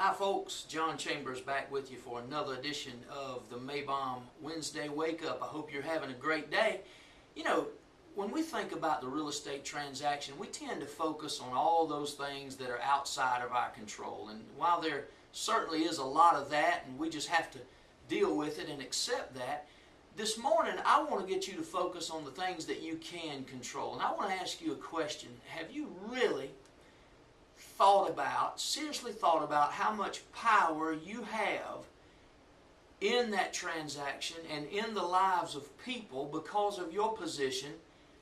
Hi folks, John Chambers back with you for another edition of the Mabom Wednesday Wake Up. I hope you're having a great day. You know, when we think about the real estate transaction, we tend to focus on all those things that are outside of our control. And while there certainly is a lot of that, and we just have to deal with it and accept that, this morning I want to get you to focus on the things that you can control. And I want to ask you a question. Have you really seriously thought about how much power you have in that transaction and in the lives of people because of your position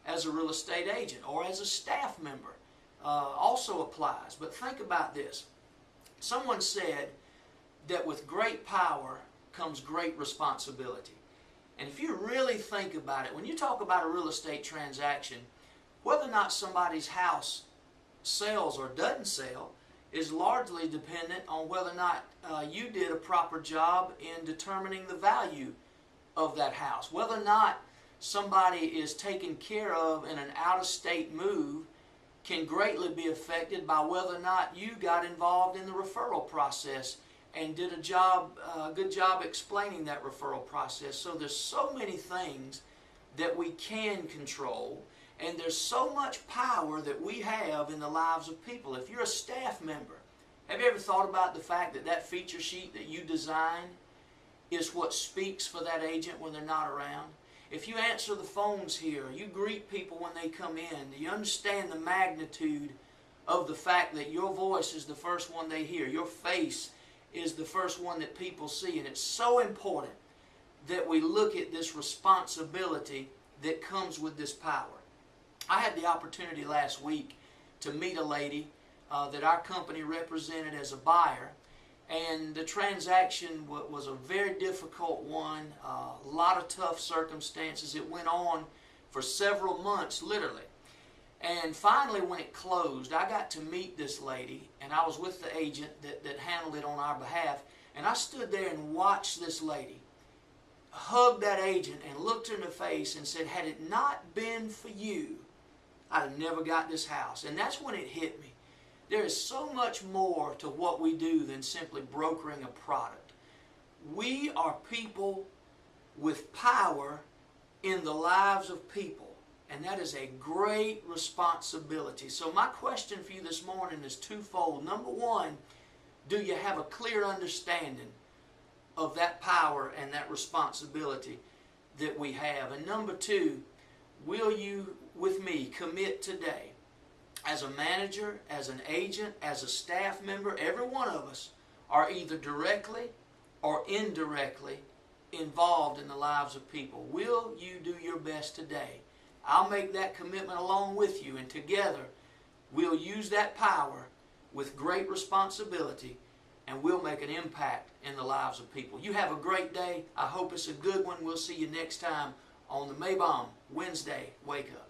as a real estate agent or as a staff member? Also applies. But think about this. Someone said that with great power comes great responsibility. And if you really think about it, when you talk about a real estate transaction, whether or not somebody's house sells or doesn't sell is largely dependent on whether or not you did a proper job in determining the value of that house. Whether or not somebody is taken care of in an out-of-state move can greatly be affected by whether or not you got involved in the referral process and did a good job explaining that referral process. So there's so many things that we can control. And there's so much power that we have in the lives of people. If you're a staff member, have you ever thought about the fact that that feature sheet that you design is what speaks for that agent when they're not around? If you answer the phones here, you greet people when they come in, do you understand the magnitude of the fact that your voice is the first one they hear? Your face is the first one that people see. And it's so important that we look at this responsibility that comes with this power. I had the opportunity last week to meet a lady that our company represented as a buyer, and the transaction was a very difficult one, a lot of tough circumstances. It went on for several months, literally. And finally, when it closed, I got to meet this lady, and I was with the agent that handled it on our behalf, and I stood there and watched this lady hug that agent and looked her in the face and said, had it not been for you, I'd have never got this house. And that's when it hit me. There is so much more to what we do than simply brokering a product. We are people with power in the lives of people, and that is a great responsibility. So my question for you this morning is twofold. Number one, do you have a clear understanding of that power and that responsibility that we have? And number two, will you, with me, commit today as a manager, as an agent, as a staff member? Every one of us are either directly or indirectly involved in the lives of people. Will you do your best today? I'll make that commitment along with you, and together we'll use that power with great responsibility, and we'll make an impact in the lives of people. You have a great day. I hope it's a good one. We'll see you next time on the Mabom Wednesday Wake Up.